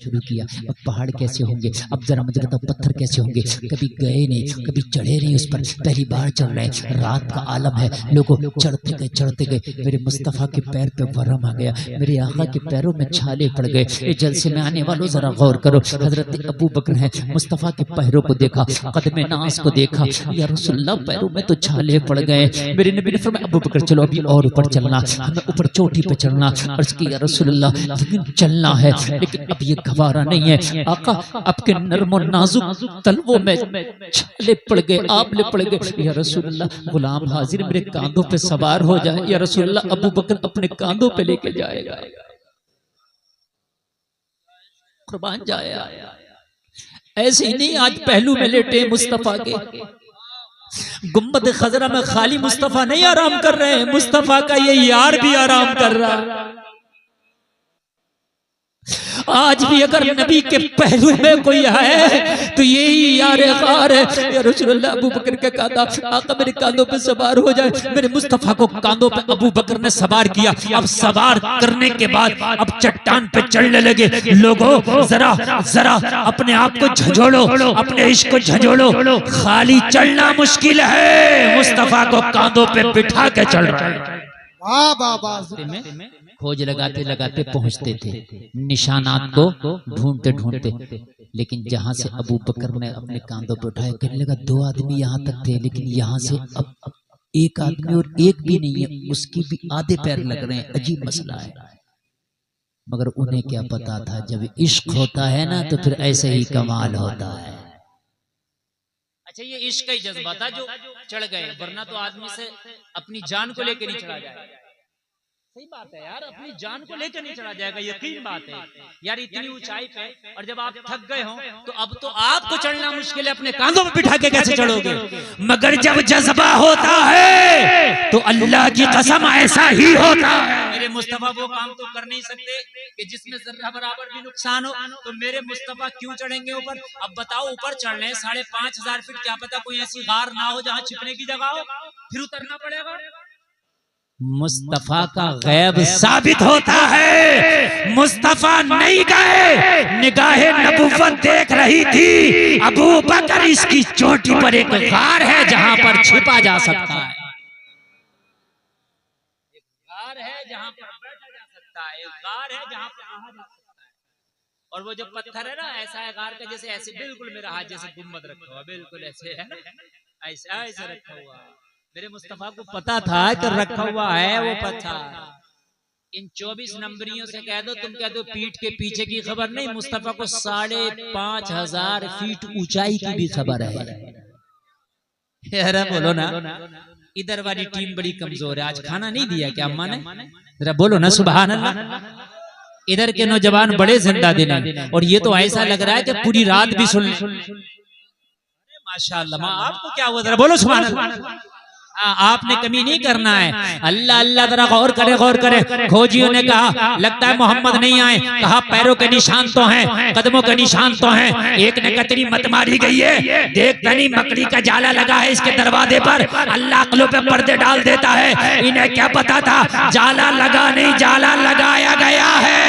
शुरू किया। अब पहाड़ कैसे होंगे, अब जरा मुझे बताओ पत्थर कैसे होंगे, कभी गए नहीं, कभी चढ़े नहीं उस पर, पहली बार चढ़ रहे हैं, रात का आलम है, लोगों चढ़ते गए। मेरे मुस्तफ़ा के पैर पे वरम आ गया, मेरे आका के पैरों में छाले पड़ गए। इस जलसे में आने वालों जरा गौर करो, हजरत अबू बकर है, मुस्तफ़ा के पैरों को देखा, कदम नास को देखा, या रसूलल्लाह पैरों में तो छाले पड़ गए। मेरे नबी ने फरमाया अबू बकर चलो अभी और ऊपर चलना, हमें ऊपर चोटी पे चढ़ना। अर्ज की या रसूलल्लाह लेकिन चलना है, लेकिन अब ये गवारा नहीं है आका, आपके नर्म और नाजुक तलवों में छाले पड़ गए, आबले पड़ गए। या रसूलल्लाह गुलाम हाजिर मेरे कांधों पे सवार हो जाए। या रसूलल्लाह अबू बकर अपने कांधों पे लेके जाएगा, कुर्बान जाया। ऐसे ही नहीं आज पहलू में लेटे मुस्तफा के, गुम्बद खजरा में खाली मुस्तफा नहीं आराम कर रहे हैं, मुस्तफा का ये यार भी आराम कर रहा है। आज भी अगर नबी के पहलू में कोई है तो यही यार गार है। या रसूलुल्लाह अबू बकर का कांधा, आका मेरे कांधों पे सवार हो जाए। मेरे मुस्तफा को कांधों पे अबू बकर ने सवार किया। अब सवार करने के बाद अब चट्टान पे चढ़ने लगे। लोगों जरा जरा अपने आप को झंझोड़ो, अपने इश्क को झंझोड़ो, खाली चलना मुश्किल है, मुस्तफा को कांधों पे बिठा के चल रहा है। खोज लगाते लगाते पहुंचते थे, निशानात को ढूंढते ढूंढते, लेकिन जहां से अबू बकर ने अपने कांधों पर उठाया, कहने लगा 2 आदमी यहाँ तक थे, लेकिन यहाँ से अब 1 आदमी और 1 भी नहीं है, उसकी भी आधे पैर लग रहे हैं। अजीब मसला है। मगर उन्हें क्या पता था, जब इश्क होता है ना तो फिर ऐसे ही कमाल होता है। अच्छा ये इश्क का ही जज्बा था जो चढ़ गए, वरना तो आदमी से अपनी जान को लेकर नहीं चढ़ा जाएगा। सही बात है यार, अपनी जान को लेकर नहीं चढ़ा जाएगा, यकीन बात है यार। इतनी ऊंचाई पे और जब आप थक गए हो तो अब तो आपको चढ़ना मुश्किल है, अपने कांधों पे बिठा के कैसे चढ़ोगे। मगर जब जज्बा होता है तो अल्लाह की कसम ऐसा ही होता है। मेरे मुस्तफा वो काम तो कर नहीं सकते कि जिसमें जर्रा बराबर भी नुकसान हो, तो मेरे मुस्तफा क्यों चढ़ेंगे ऊपर। अब बताओ ऊपर चढ़ रहे 5,500 फीट, क्या पता कोई ऐसी गार ना हो जहाँ छिपने की जगह हो, फिर उतरना पड़ेगा। मुस्तफा का गैब साबित होता है। मुस्तफा नहीं गए, निगाहे नबुव्वत देख रही थी। अबू बकर इसकी चोटी पर एक गार है जहां पर छिपा जा सकता है, एक गार है जहां पर बैठा जा सकता है, एक गार है जहां पर रहा जा सकता है। और वो जो पत्थर है ना, ऐसा है गार का जैसे ऐसे बिल्कुल मेरा हाथ जैसे गुम्बद रखा हुआ, बिल्कुल ऐसे है, ऐसा ऐसे रखा हुआ। मेरे मुस्तफा को पता था कि रखा हुआ है वो पत्थर। इन 24 नंबरियों से कह दो, तुम कह दो पीठ के पीछे की खबर नहीं, मुस्तफा को 5,500 फीट ऊंचाई की भी खबर है। बोलो ना, इधर वाली टीम बड़ी कमजोर है। आज खाना नहीं दिया क्या अम्मा ने, जरा बोलो ना सुभान अल्लाह। इधर के नौजवान बड़े जिंदा दिन है, और ये तो ऐसा लग रहा है कि पूरी रात भी सुन माशाअल्लाह। आपको क्या हुआ, जरा बोलो सुभान अल्लाह। आपने कमी नहीं करना है। अल्लाह अल्लाह जरा गौर करे, गौर करे। खोजियों ने कहा लगता है मोहम्मद नहीं आए, कहा पैरों के निशान तो हैं, कदमों के निशान तो हैं। एक ने कतरी मत मारी गई है, देखता नहीं मकड़ी का जाला लगा है इसके दरवाजे पर। अल्लाह अक्लों पे पर्दे डाल देता है। इन्हें क्या पता था, जाला लगा नहीं, जाला लगाया गया है।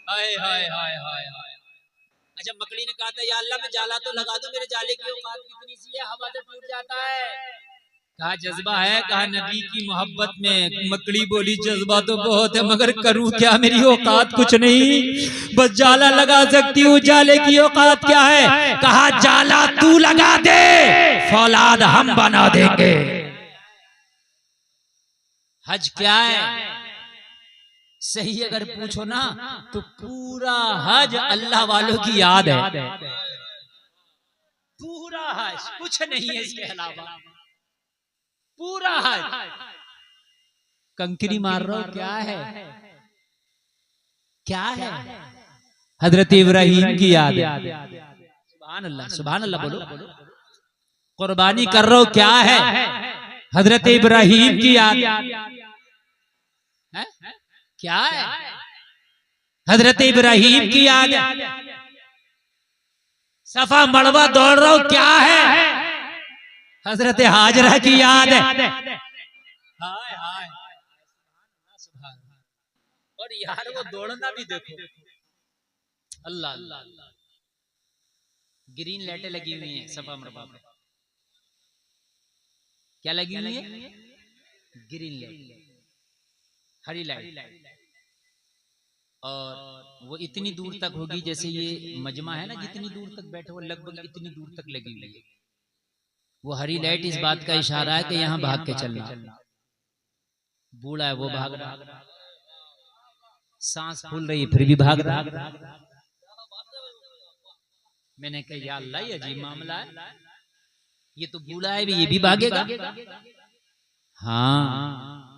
हाय हाय हाय हाय। अच्छा मकड़ी ने कहा था या अल्लाह मैं जाला तो लगा दूं, मेरे जाले की औकात कितनी सी है, हवा से टूट जाता है। कहा जज्बा है, कहा नबी की मोहब्बत में। मकड़ी बोली जज्बा तो बहुत है, मगर करूं क्या, मेरी औकात कुछ नहीं, बस जाला लगा सकती हूँ, जाले की औकात क्या है। कहा जाला तू लगा दे, फौलाद हम बना देंगे। हज क्या है सही अगर पूछो ना तो पूरा हज अल्लाह वालों की याद है, पूरा हज, कुछ नहीं है इसके अलावा। पूरा हज कंकरी मार रहा हो, क्या है, क्या है, हजरत इब्राहिम की याद है। सुभान अल्लाह, सुभान अल्लाह बोलो। कुर्बानी कर रहा हो, क्या है, हजरत इब्राहिम की याद है। क्या है, हजरत इब्राहिम की याद है। सफा मड़वा दौड़ रहा हूं, क्या है, हजरत हाजरा की याद है। हाय हाय। और यार वो दौड़ना भी देखो, अल्लाह अल्लाह। ग्रीन लाइटें लगी हुई हैं सफा मरबा पे। क्या लगी हुई है? ग्रीन लाइट, हरी लाइट। और वो इतनी दूर तक होगी जैसे ये मजमा है ना, जितनी दूर तक बैठे वो लगभग इतनी दूर तक लगी हुई है। वो हरी लाइट इस बात का इशारा है कि यहाँ भाग के चलना। बूढ़ा है वो भाग रहा, सांस फूल रही है फिर भी भाग रहा। मैंने कहा या अल्लाह ये अजीब मामला है, ये तो बूढ़ा है भी ये भी भागेगा। हाँ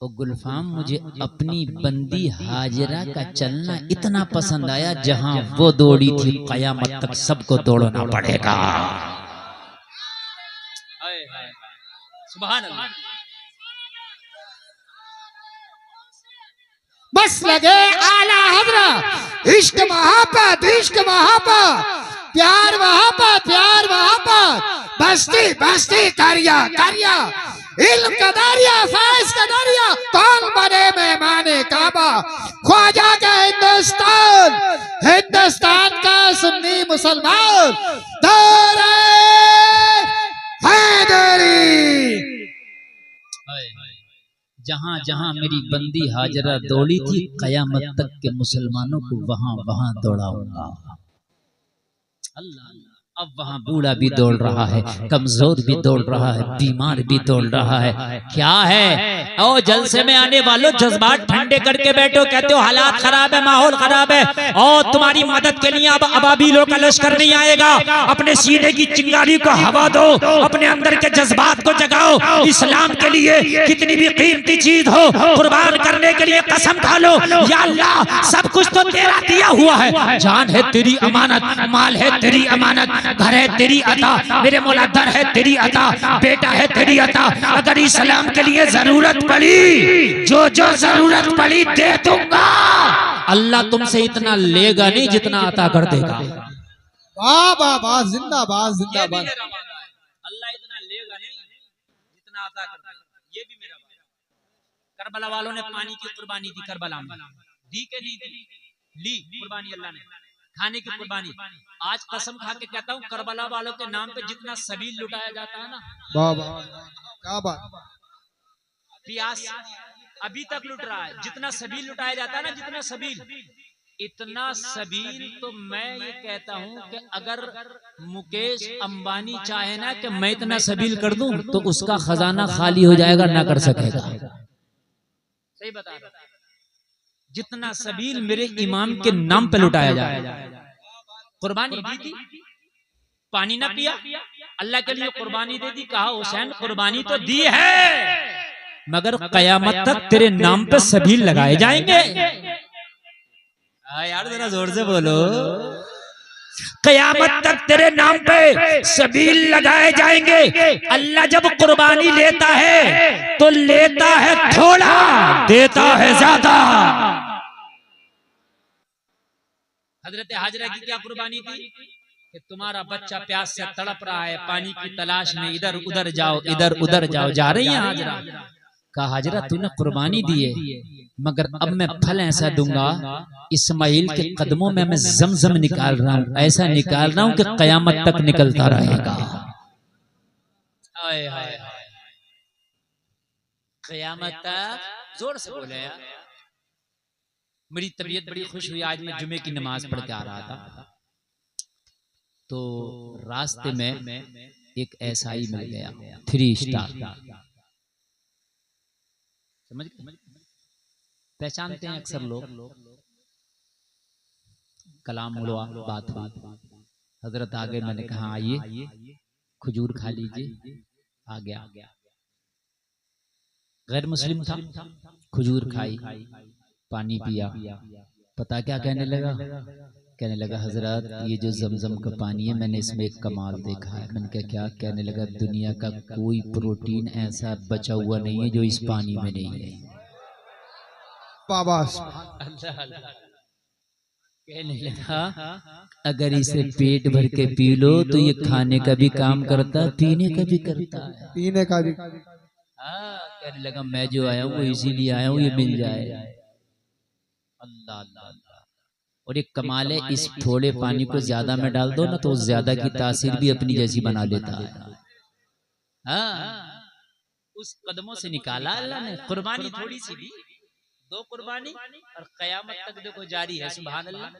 तो गुलफाम मुझे अपनी बंदी हाजरा का चलना इतना पसंद आया, जहां वो दौड़ी थी कयामत तक सबको दौड़ना पड़ेगा। सुभान अल्लाह। बस लगे आला हजरत, इश्क मोहब्बत, इश्क मोहब्बत, प्यार मोहब्बत, प्यार मोहब्बत, बस्ती बस्ती करिया करिया, इल्म का दरिया, फैज का दरिया, कौन बने मेहमाने काबा, ख्वाजा का हिंदुस्तान, हिंदुस्तान का सुन्नी मुसलमान, दौरे हैदरी। जहां जहां मेरी बंदी हाजरा दौड़ी थी कयामत तक के मुसलमानों को वहां वहां दौड़ाऊंगा। अल्लाह। अब वहां बूढ़ा भी दौड़ रहा है, कमजोर भी दौड़ रहा है, बीमार भी दौड़ रहा है। क्या है ओ जलसे में आने वालों, जज्बात ठंडे करके बैठो। कहते हो हालात खराब है, माहौल खराब है, और तुम्हारी मदद के लिए अब अबाबीलों का लश्कर नहीं आएगा। अपने सीने की चिंगारी को हवा दो, अपने अंदर के जज्बात को जगाओ। इस्लाम के लिए कितनी भी कीमती चीज हो कुर्बान करने के लिए कसम खा लो, या अल्लाह सब कुछ तो तेरा दिया हुआ है। जान है तेरी अमानत, माल है तेरी अमानत, घर है तेरी अता, मेरे मौला दर है तेरी अता, बेटा है तेरी अता। अगर इस्लाम के लिए जरूरत पड़ी, जो जो जरूरत पड़ी दे दूंगा। अल्लाह तुमसे इतना लेगा नहीं जितना अता कर देगा। वाह वाह वाह, जिंदाबाद जिंदाबाद। अल्लाह इतना लेगा नहीं जितना अता कर देगा। ये भी मेरा बात। करबला वालों ने पानी की कुर्बानी दी, करबला में दी के नहीं दी, ली कुर्बानी अल्लाह ने, खाने की कुर्बानी। आज कसम खा के कहता हूँ करबला वालों के नाम पे जितना सबील लुटाया जाता है ना, वाह वाह, क्या बात। प्यास अभी तक लुट रहा है। जितना सबील लुटाया जाता है ना, जितना सबील, इतना सबील तो मैं ये कहता हूँ कि अगर मुकेश अंबानी चाहे ना कि मैं इतना सबील कर दूं तो उसका खजाना खाली हो जाएगा, ना कर सकेगा। सही बता रहा। जितना सबील मेरे इमाम के नाम पे लुटाया जाए। कुर्बानी दी थी, पानी ना पिया, अल्लाह के लिए कुर्बानी दे दी। कहा हुसैन कुर्बानी तो दी है, मगर कयामत तक तेरे नाम पे सबील लगाए जाएंगे। यार जरा जोर से बोलो, कयामत तक तेरे नाम पे सबील लगाए जाएंगे। अल्लाह जब कुर्बानी लेता है तो लेता है थोड़ा, देता है ज्यादा। हजरत हाजरा की क्या कुर्बानी थी कि तुम्हारा बच्चा प्यास से तड़प रहा है, पानी की तलाश में, इधर उधर जाओ, इधर उधर जाओ। जा रही है हाजरा। कहा हाजरा तूने कुर्बानी दी है, मगर अब मैं फल ऐसा दूंगा, इस्माइल के कदमों में मैं जमजम निकाल रहा हूं, ऐसा निकाल रहा हूं कि कयामत तक निकलता रहेगा। कयामत तक। जोर से बोले यार। मेरी तबीयत बड़ी खुश हुई, आज मैं जुमे की नमाज पढ़ के आ रहा था तो रास्ते में एक एसआई मिल गया, 3 स्टार। समझ पहचानते हैं अक्सर लोग। कलाम हुआ, बात हुई, हजरत आ गए। मैंने कहा आइए खजूर खा लीजिए। आ गया, गैर मुस्लिम था, खजूर खाई, पानी पिया। पता क्या कहने लगा? कहने लगा हजरत ये जो जमजम का पानी है मैंने इसमें एक कमाल देखा है। मैंने कहा क्या? कहने लगा दुनिया का कोई प्रोटीन ऐसा बचा हुआ नहीं है जो इस पानी में नहीं है। कहने लगा अगर इसे पेट भर के पी लो तो ये खाने का भी काम करता, पीने का भी करता है, पीने का भी। कहने लगा मैं जो आया हूँ वो इसीलिए आया हूँ ये मिल जाए। अल्लाह अल्लाह अल्लाह। और एक कमाल है, इस थोड़े पानी को ज्यादा में डाल दो ना तो ज्यादा की तासीर भी अपनी जैसी बना लेता है। हाँ, उस कदमों से निकाला अल्लाह ने। कुर्बानी थोड़ी सी दी, 2 कुर्बानी और कयामत तक देखो जारी है। सुभान अल्लाह।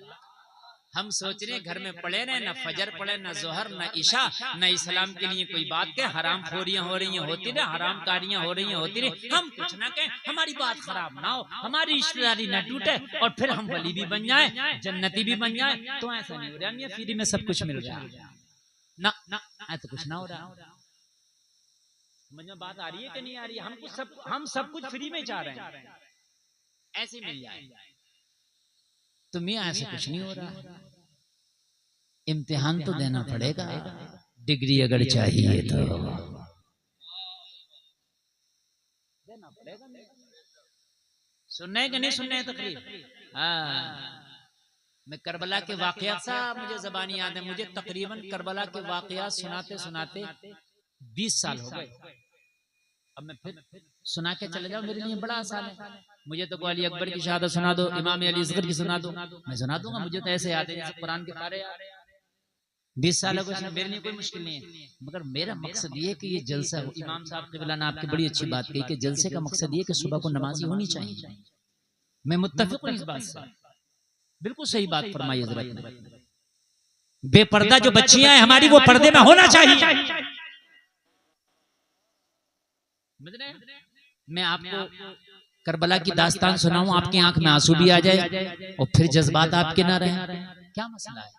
हम सोच रहे घर में पढ़े रहे, ना फजर पढ़े, ना जोहर, ना इशा, ना इस्लाम के लिए कोई बात के, हराम खोरियां हो रही होती रहे, हराम कारियां हो रही होती रहे, हम कुछ ना कहें, हमारी बात खराब ना हो, हमारी रिश्तेदारी ना टूटे और फिर हम वली भी बन जाए, जन्नती भी बन जाए। तो ऐसा नहीं हो रहा, ये फ्री में सब कुछ मिल रहा है ना, ऐसा कुछ ना हो रहा। समझ में बात आ रही है कि नहीं आ रही है? हम सब कुछ फ्री में चाह रहे हैं, ऐसे मिल जाए। तुम्हें ऐसा कुछ नहीं हो रहा। इम्तिहान तो देना पड़ेगा, डिग्री अगर चाहिए तो देना पड़ेगा। सुनने कि नहीं सुनने तकलीफ? हाँ, मैं करबला के वाकयात सा मुझे ज़बानी याद है। मुझे तकरीबन करबला के वाकयात सुनाते सुनाते 20 साल हो गए। अब मैं फिर सुना के चले जाऊं, मेरे लिए बड़ा आसान है। मुझे तो अली अकबर की शहादत सुना दो, इमाम अली असगर की सुना दो, मैं सुना दूंगा। मुझे तो ऐसे याद है जैसे कुरान के पारे याद है। 20 साल को मेरे लिए कोई मुश्किल नहीं है। मगर मेरा मकसद ये है कि ये जलसा हो। इमाम साहब क़िबला ने आपकी बड़ी अच्छी बात कही कि जलसे का मकसद ये कि सुबह को नमाजी होनी चाहिए। मैं मुत्तफिक हूं इस बात से, बिल्कुल सही बात फरमाई हज़रत। बेपर्दा जो बच्चियां हैं हमारी, वो पर्दे में होना चाहिए। मैं आपको करबला की दास्तान सुनाऊं, आपकी आंख में आंसू भी आ जाए और फिर जज्बात आपके ना रहे, क्या मसला है?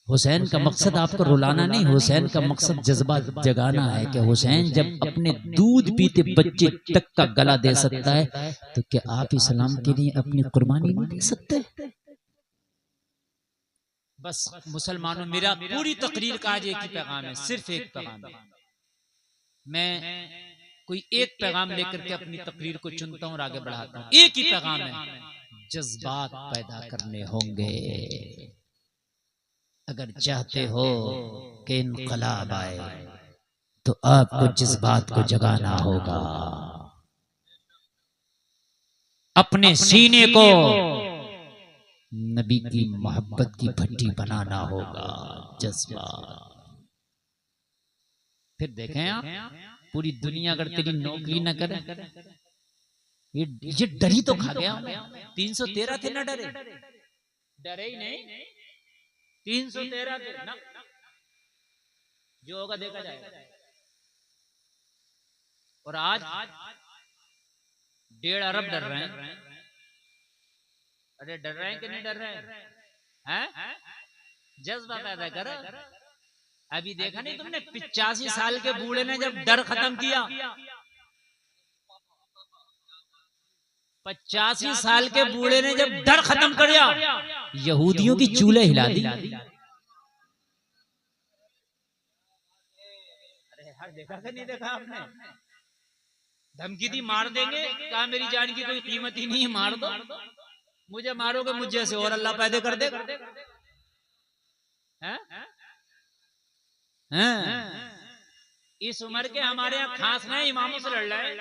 हुसैन का मकसद आपको रुलाना नहीं, हुसैन का मकसद जज्बात जगाना है कि हुसैन जब अपने दूध पीते बच्चे तक का गला दे सकता है तो क्या आप इस्लाम के लिए अपनी कुर्बानी नहीं दे सकते? बस मुसलमानों, मेरा पूरी तकरीर का आज एक ही पैगाम है, सिर्फ एक पैगाम है। मैं कोई एक पैगाम लेकर के अपनी तकरीर को चुनता हूं और आगे बढ़ाता हूं। एक ही पैगाम है, जज्बात पैदा करने होंगे। अगर चाहते हो कि इनकलाब आए तो आपको जज्बात को जगाना होगा, अपने सीने को नबी की मोहब्बत की भट्टी बनाना होगा। जज्बा फिर देखें आप, पूरी दुनिया अगर तेरी नौकरी न करे, ये डरी तो खा गया। 313 थे ना, डरे ही नहीं। 313 थे ना, जो होगा देखा जाएगा। और आज 1.5 अरब डर रहे हैं। अरे डर रहे हैं कि नहीं डर रहे हैं? जज्बा पैदा करो। अभी देखा नहीं तुमने, 85 साल के बूढ़े ने जब डर खत्म किया, 85 साल के बूढ़े ने जब डर खत्म कर दिया, यहूदियों की चूल्हे हिला दी। अरे यार, देखा कि नहीं देखा आपने? धमकी दी, मार देंगे। कहा मेरी जान की कोई कीमत ही नहीं है, मार दो। मुझे मारोगे, मुझे से और अल्लाह पैदा कर दे। इस उम्र के हमारे यहाँ खास नहीं, इमामों से लड़ रहे हैं।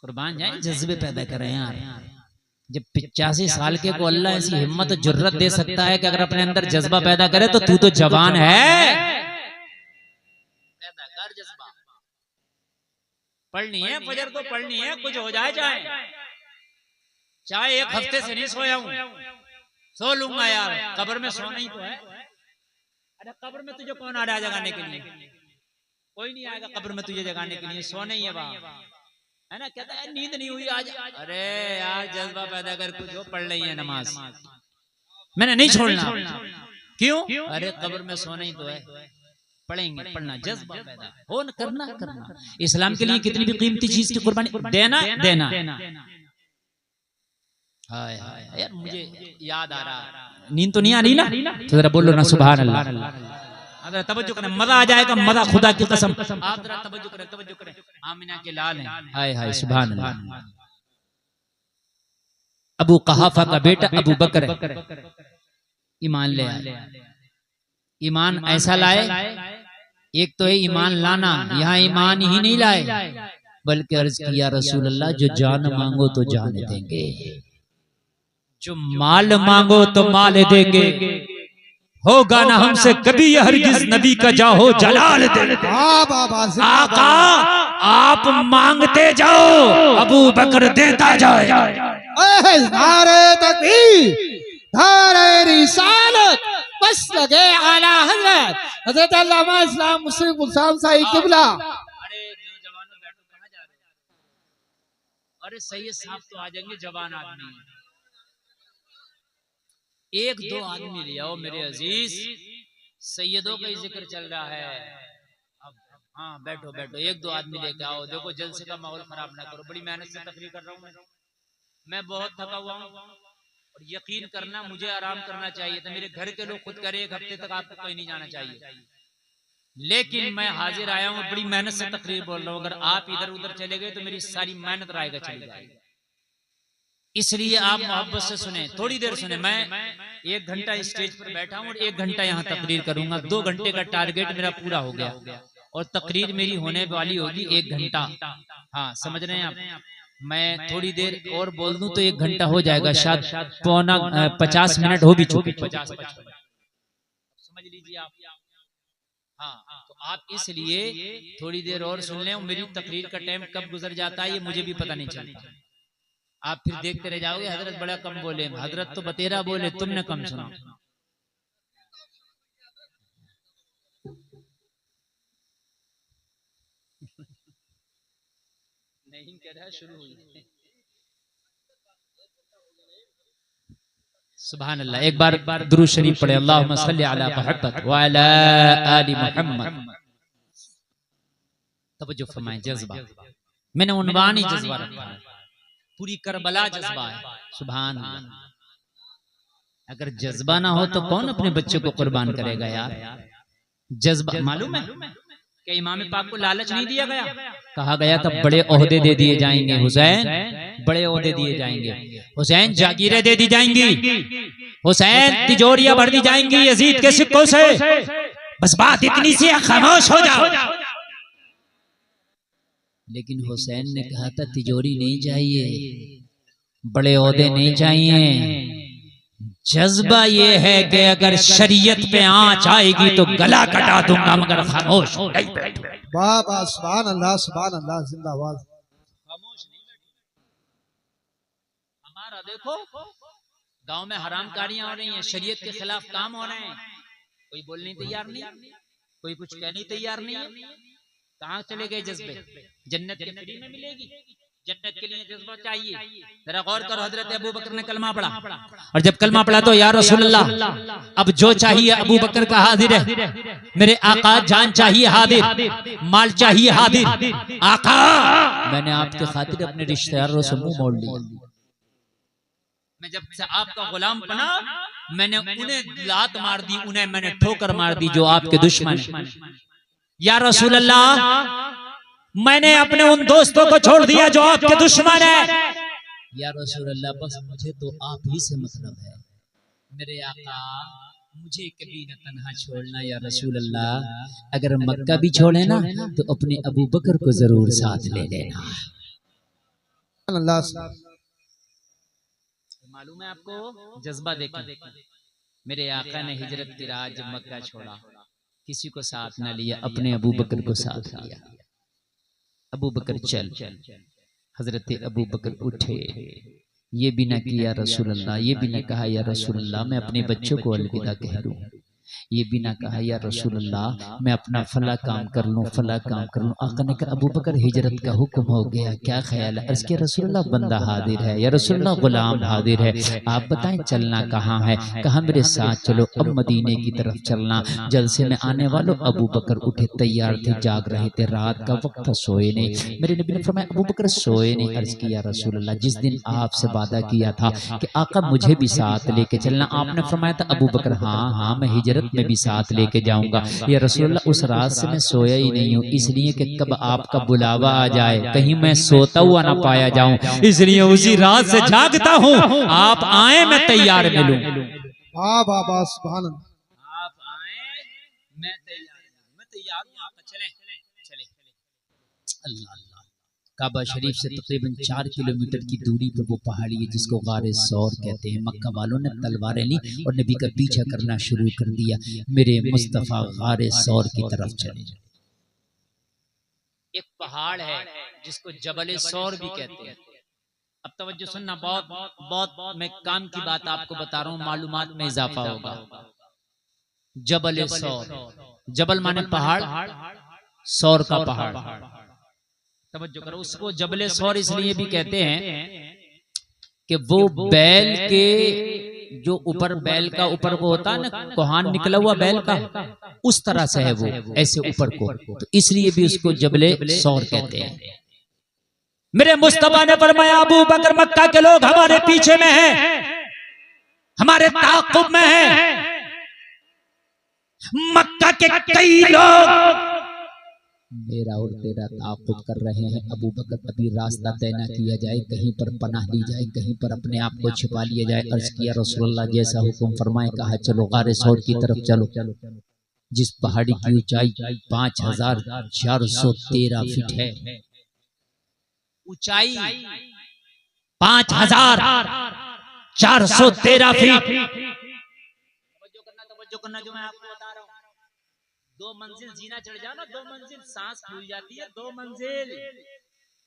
कुर्बान जाए, जज्बे पैदा करें यार। जब 85 साल के को अल्लाह ऐसी हिम्मत और जुर्रत दे सकता है कि अगर अपने अंदर जज्बा पैदा करे तो तू तो जवान है, पैदा कर जज्बा। पढ़नी है फजर को, पढ़नी है, कुछ हो जाए चाहे 1 हफ्ते से नहीं सोया हूं, सो लूंगा यार। कब्र में सोना ही तो है। अरे कब्र में तुझे कौन आ रहा है जगाने के लिए? कोई नहीं आएगा कब्र में तुझे जगाने के लिए, सोना ही है वहां, है ना? कहता है नींद नहीं हुई आज। अरे यार, जज्बा पैदा कर, कुछ हो, पढ़ रही है नमाज, मैंने नहीं छोड़ना। क्यों? अरे कब्र में सोना ही तो है, पढ़ेंगे, पढ़ना, जज्बा पैदा हो न करना। इस्लाम के लिए कितनी भी कीमती चीज की कुर्बानी देना। हाय हाय यार, मुझे याद आ रहा, नींद तो नहीं आ रही ना, तो जरा बोलो ना सुभान अल्लाह। अगर तवज्जो करें, मजा आ जाएगा, मजा खुदा की कसम। आप जरा तवज्जो करें। आमिना के लाल हैं, हाय हाय सुभान अल्लाह। अबू कहाफा का बेटा अबू बकर ईमान ले आए। ईमान ऐसा लाए, एक तो है ईमान लाना, यहाँ ईमान ही नहीं लाए, बल्कि अर्ज किया रसूल अल्लाह जो जान मांगो तो जान देंगे, जो माल मांगो तो माल देंगे, होगा ना हमसे कभी हरगिज नबी का जाहो जलाल देंगे। आका आप मांगते जाओ, अबू बकर देता जाए। नारे तकबीर, नारे रिसालत, बस लगे आला हजरत हजरत अल्लामा इस्लाम मुस्लिम गुलशाम साहिब किबला। अरे जवानों बैठो, कहाँ जा रहे हो? अरे सैयद साहब तो आ जाएंगे, जवान आदमी। एक दो आदमी ले आओ मेरे अजीज, सैयदों का ही जिक्र चल रहा है। अब हाँ बैठो बैठो, एक दो आदमी लेके आओ। देखो जलसे का माहौल खराब ना करो, बड़ी मेहनत से तकरीर कर रहा हूँ मैं बहुत थका हुआ हूँ और यकीन करना मुझे आराम करना चाहिए था। मेरे घर के लोग खुद करे एक हफ्ते तक आपको कहीं नहीं जाना चाहिए, लेकिन मैं हाजिर आया हूँ, बड़ी मेहनत से तकरीर बोल रहा हूँ। अगर आप इधर उधर चले गए तो मेरी सारी मेहनत रायगा चली जाएगी, इसलिए आप मोहब्बत से सुने, थोड़ी देर सुने। मैं 1 घंटा स्टेज पर बैठा हूँ और 1 घंटा यहाँ तकरीर करूंगा। 2 घंटे का टारगेट मेरा पूरा हो गया और तकरीर मेरी होने वाली होगी 1 घंटा। हाँ समझ रहे हैं आप? मैं थोड़ी देर और बोल दूं तो 1 घंटा हो जाएगा, शायद पौना 50 मिनट हो भी चुके, 50-55 समझ लीजिए आप। हाँ तो आप इसलिए थोड़ी देर और सुन लें। मेरी तकरीर का टाइम कब गुजर जाता है ये मुझे भी पता नहीं चलता। आप फिर देखते रह जाओगे हजरत बड़ा कम बोले, हजरत तो बतेरा बोले, तुमने कम सुना। नहीं कह रहा, शुरू हुई। सुभान अल्लाह। एक बार दुरूद शरीफ पढ़े, अल्लाहुम्मा सल्ली अला मुहम्मद व अला आलि मुहम्मद। तवज्जो फरमाएं, जज्बा मैंने उन्वान ही जज्बा रखा है, पूरी करबला जज्बा है। सुभान अल्लाह। अगर जज्बा ना हो तो कौन अपने बच्चों को कुर्बान करेगा यार? जज्बा मालूम है कि इमाम पाक को लालच नहीं दिया गया, कहा गया था बड़े ओहदे दे दिए जाएंगे हुसैन, बड़े ओहदे दिए जाएंगे हुसैन, जागीरें दे दी जाएंगी हुसैन, तिजोरियां भर दी जाएंगी यजीद के सिक्कों से, बस बात इतनी सी है, खामोश हो जाओ। लेकिन हुसैन ने कहा था तिजोरी नहीं चाहिए, बड़े ओहदे नहीं चाहिए। जज्बा ये है कि अगर शरीयत पे आंच आएगी तो गला कटा दूंगा, मगर खामोश नहीं बैठूंगा। वाह वाह, सुभान अल्लाह, सुभान अल्लाह, जिंदाबाद। खामोश नहीं बैठूंगा। हमारा देखो गांव में हरामकारियां हो रही हैं, शरीयत के खिलाफ काम हो रहे हैं, कोई बोलने तैयार नहीं, कोई कुछ कहने तैयार नहीं है। कहाँ चले गए जज्बे? जन्नत के फ्री में मिलेगी, जन्नत के लिए जज्बा चाहिए। जरा गौर करो, हजरत अबू बकर ने कलमा पढ़ा और जब कलमा पढ़ा तो या रसूल अल्लाह अब जो चाहिए अबू बकर का हाजिर है, मेरे आका, जान चाहिए हाजिर, माल चाहिए हाजिर। आका मैंने आपके खातिर अपने रिश्तेदारों से मुंह मोड़ लिया। मैं जब से आपका गुलाम बना मैंने उन्हें लात मार दी, उन्हें मैंने ठोकर मार दी जो आपके दुश्मन है। या रसूल अल्लाह मैंने अपने उन दोस्तों को छोड़ दिया जो आपके दुश्मन है। या रसूल अल्लाह बस मुझे तो आप ही से मतलब है, मेरे आका मुझे कभी न तन्हा छोड़ना। या रसूल अल्लाह अगर मक्का भी छोड़े ना तो अपने अबू बकर को जरूर साथ ले लेना। मालूम है आपको जज्बा देखा, मेरे आका ने हिजरत की रात जब मक्का छोड़ा किसी को साथ न लिया, अपने अबू बकर को साथ लिया। अबू बकर चल, हजरत अबू बकर उठे, ये भी ना किया रसूल अल्लाह, ये भी ना कहा या रसूल अल्लाह मैं अपने बच्चों को अलविदा कह दूं, ये भी ना कहा या रसूल अल्लाह मैं अपना फला काम कर लूं, फला काम कर लूं। आका ने कहा अबू बकर हिजरत का हुक्म हो गया, क्या ख्याल है? इसके रसूल अल्लाह बंदा हाजिर है, या रसूल अल्लाह गुलाम हाजिर है, आप बताएं चलना कहाँ है? कहा मेरे साथ चलो, अब मदीने की तरफ चलना। जलसे में आने वालों अबू बकर उठे, तैयार थे, जाग रहे थे, रात का वक्त था, सोए नहीं। मेरे नबी ने फरमाया अबू बकर सोए नहीं। अर्ज किया रसूल अल्लाह जिस दिन आपसे वादा किया था कि आका मुझे भी साथ लेके चलना, आपने फरमाया था अबू बकर हाँ हाँ मैं हिजरत में भी साथ लेके जाऊंगा। या रसूल अल्लाह उस रात से मैं सोया ही नहीं हूँ, इसलिए कि कब आपका बुलावा आ जाए कहीं मैं सोता हुआ ना पाया जाऊं, इसलिए उसी रात से जागता हूँ, आप आए मैं तैयार मिलूं। वाह वाह वाह, सुभान अल्लाह। आप आए मैं तैयार हूं, मैं तैयार हूं, आप चले चले। अल्लाह अल्लाह काबा शरीफ से तकरीबन 4 किलोमीटर की दूरी पे वो पहाड़ी है जिसको गारे सौर कहते हैं। मक्का वालों ने तलवारें ली और नबी का पीछा करना शुरू कर दिया। मेरे मुस्तफ़ा गारे सौर की तरफ चले। एक पहाड़ है जिसको जबल सौर भी कहते हैं। अब तवज्जो सुनना, बहुत मैं काम की बात आपको बता रहा हूँ, मालूमात में इजाफा होगा। जबल सौर, जबल माने पहाड़, सौर का पहाड़। तवज्जो करो, उसको जबल सौर इसलिए भी कहते हैं कि वो बैल के जो ऊपर, बैल का ऊपर को होता है ना, कोहान निकला हुआ बैल का, उस तरह से है वो, ऐसे ऊपर को, तो इसलिए भी उसको जबल सौर कहते हैं। मेरे मुस्तफा ने फरमाया, अबू बकर मक्का के लोग हमारे पीछे में हैं, हमारे ताक़ुब में हैं। मक्का के कई लोग मेरा और तेरा ताक़ुब कर रहे हैं। अबू बकर, अभी रास्ता तय न किया जाए, कहीं पर पनाह ली जाए, कहीं पर अपने आप को छिपा लिया जाए। अर्ज किया रसूलुल्लाह जैसा हुक्म फरमाए, कहा चलो गारे सौर की तरफ चलो। जिस पहाड़ी की ऊंचाई 5413 फीट है, ऊंचाई 5413 फीट। तवज्जो करना जो मैं आपको बता रहा हूँ। 2 मंजिल जीना चढ़ जाओ ना, 2 मंजिल सांस फूल जाती है, 2 मंजिल।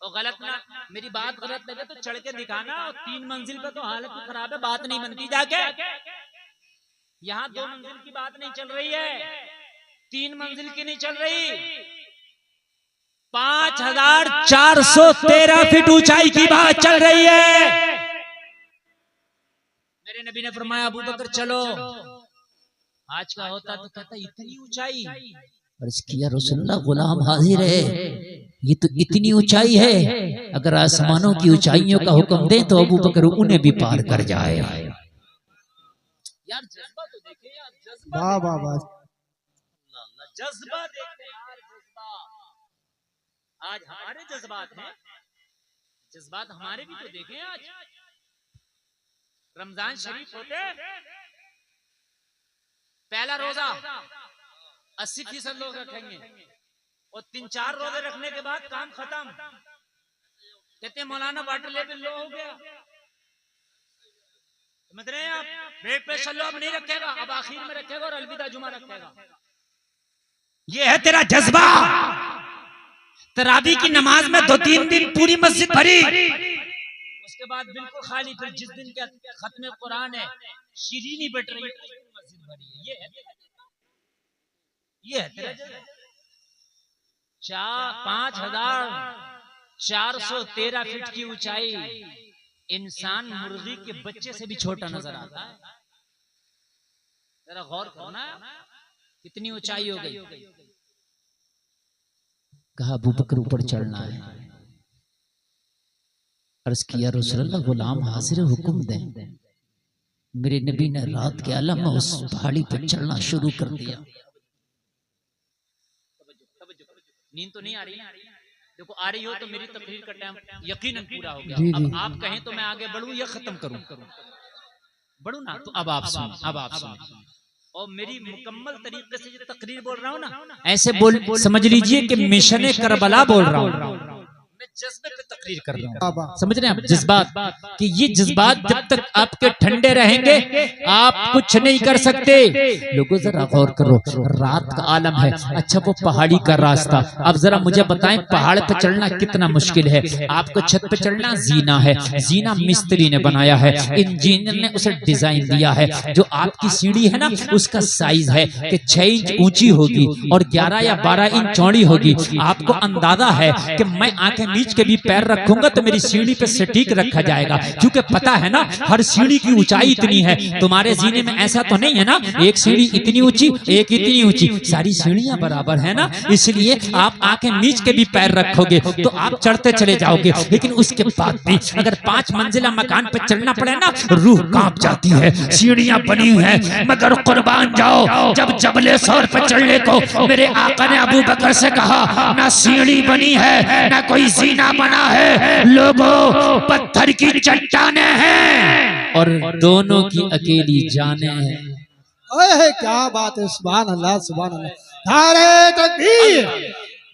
और गलत ना, मेरी बात गलत लगे तो चढ़ के दिखाना। और 3 मंजिल पे तो हालत खराब है, बात नहीं बनती जाके। यहाँ 2 मंजिल की बात नहीं चल रही है, 3 मंजिल की नहीं चल रही, 5413 फीट ऊंचाई की बात चल रही है। मेरे नबी ने फरमाया, अबू बकर चलो। आज का होता तो कहता इतनी ऊंचाई। अर्ज किया रसूलुल्लाह, गुलाम हाजिर है, ये तो इतनी ऊंचाई है, अगर आसमानों की ऊंचाइयों का हुक्म दे तो अबू बकर उन्हें भी पार कर जाए। यार जज्बा तो देखे यार, जज्बा, वाह वाह वाह, जज्बा देखते यार, जज्बा। आज हमारे जज्बात हैं, जज्बात हमारे भी तो देखें। आज रमजान शरीफ होते, पहला रोजा 80% लोग रखेंगे और 3-4 रोजे रखने के बाद काम खत्म। कहते हैं मौलाना वाटर लेवल लो हो गया, समझ रहे हैं आप? ब्रेक पे चलो, अब नहीं रखेगा, अब आखिर में रखेगा और अलविदा जुमा रखेगा। ये है तेरा जज्बा। तरावी की नमाज में 2-3 दिन पूरी मस्जिद भरी, उसके बाद बिल्कुल खाली। फिर जिस दिन का खत्म कुरान है, शीरीनी बट रही, मस्जिद भरी है। ये है तेरा जज्बा। 5413 फीट की ऊंचाई, इंसान मुर्गी के बच्चे से भी छोटा नजर आता है। जरा गौर करना, कितनी ऊंचाई हो गई। कहा अबू बकर ऊपर चढ़ना है। अर्ज किया रसूलुल्लाह, गुलाम हाजिर, हुक्म दें। मेरे नबी ने रात के आलम में उस पहाड़ी पर चढ़ना शुरू कर दिया। नींद तो नहीं आ रही ना? देखो आ रही हो तो मेरी तकरीर का टाइम यकीनन पूरा हो गया। अब आप कहें तो मैं आगे बढ़ूं या खत्म करूं? बढ़ूं ना, तो अब आप सुन, अब आप सुन। और मेरी मुकम्मल तरीके से ये तकरीर बोल रहा हूँ ना, ऐसे बोल समझ लीजिए कि मिशन करबला बोल रहा हूँ। मैं जज्बे पे तकरीर कर रहा हूँ, समझ रहे हैं आप? जज्बात, कि ये जज्बात जब तक आपके ठंडे रहेंगे आप कुछ नहीं कर सकते। लोगों जरा गौर करो, रात का आलम है, अच्छा वो पहाड़ी का रास्ता। अब जरा मुझे बताएं, पहाड़ पे चढ़ना कितना मुश्किल है। आपको छत पे चढ़ना जीना है, जीना मिस्त्री ने बनाया है, इंजीनियर ने उसे डिजाइन दिया है। जो आपकी सीढ़ी है ना, उसका साइज है कि 6 इंच ऊंची होगी और 11 या 12 इंच चौड़ी होगी। आपको अंदाजा है कि मैं आंखें नीच के भी पैर रखूंगा तो मेरी सीढ़ी पे सटीक रखा जाएगा, क्योंकि पता है ना हर सीढ़ी की ऊंचाई इतनी है। तुम्हारे जीने में ऐसा तो नहीं है ना, एक सीढ़ी इतनी ऊंची, एक इतनी ऊंची, सारी सीढ़ियां बराबर है ना। इसलिए आप आंखें नीच के भी पैर रखोगे तो आप चढ़ते चले जाओगे। लेकिन उसके बाद भी अगर 5 मंजिला मकान पे चढ़ना पड़े ना, रूह कांप जाती है। सीढ़ियां बनी हुई हैं, मगर कुर्बान जाओ, जब जबले सौर पर चढ़ने को मेरे आका ने अबू बकर से कहा, ना सीढ़ी बनी है ना कोई जीना बना है, लोगों पत्थर की चट्टानें हैं और दोनों की अकेली जाने हैं। ओए क्या बात है, सुभान अल्लाह, सुभान अल्लाह। नारे तकबीर,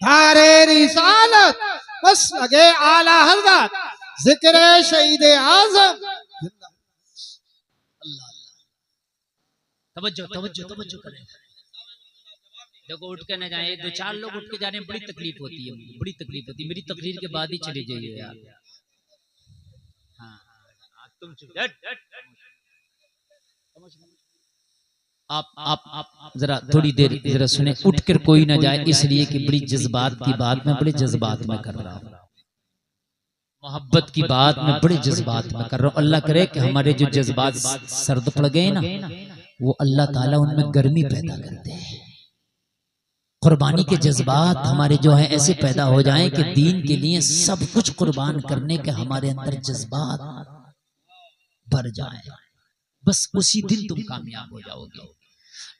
नारे रिसालत, बस लगे आला हजरत जिक्र शहीद आजम। तवज्जो तवज्जो तवज्जो करें। देखो उठ के न जाए, एक दो चार लोग उठ के जाने में बड़ी तकलीफ होती है, बड़ी तकलीफ होती है। मेरी तकरीर के बाद ही चले जाइए यार। हाँ तुम आप जरा थोड़ी देर जरा सुने, उठ कर कोई ना जाए, इसलिए कि बड़ी जज्बात की बात मैं बड़े जज्बात में कर रहा हूँ, मोहब्बत की बात मैं बड़े जज्बात में कर रहा हूँ। अल्लाह करे कि हमारे जो जज्बात सर्द पड़ गए ना, वो अल्लाह ताला उनमें गर्मी पैदा करते हैं। कुर्बानी के जज्बात हमारे जो है ऐसे पैदा हो जाएं कि दीन के लिए सब कुछ कुर्बान करने के हमारे अंदर जज्बात भर जाए, बस उसी दिन तुम कामयाब हो जाओगे।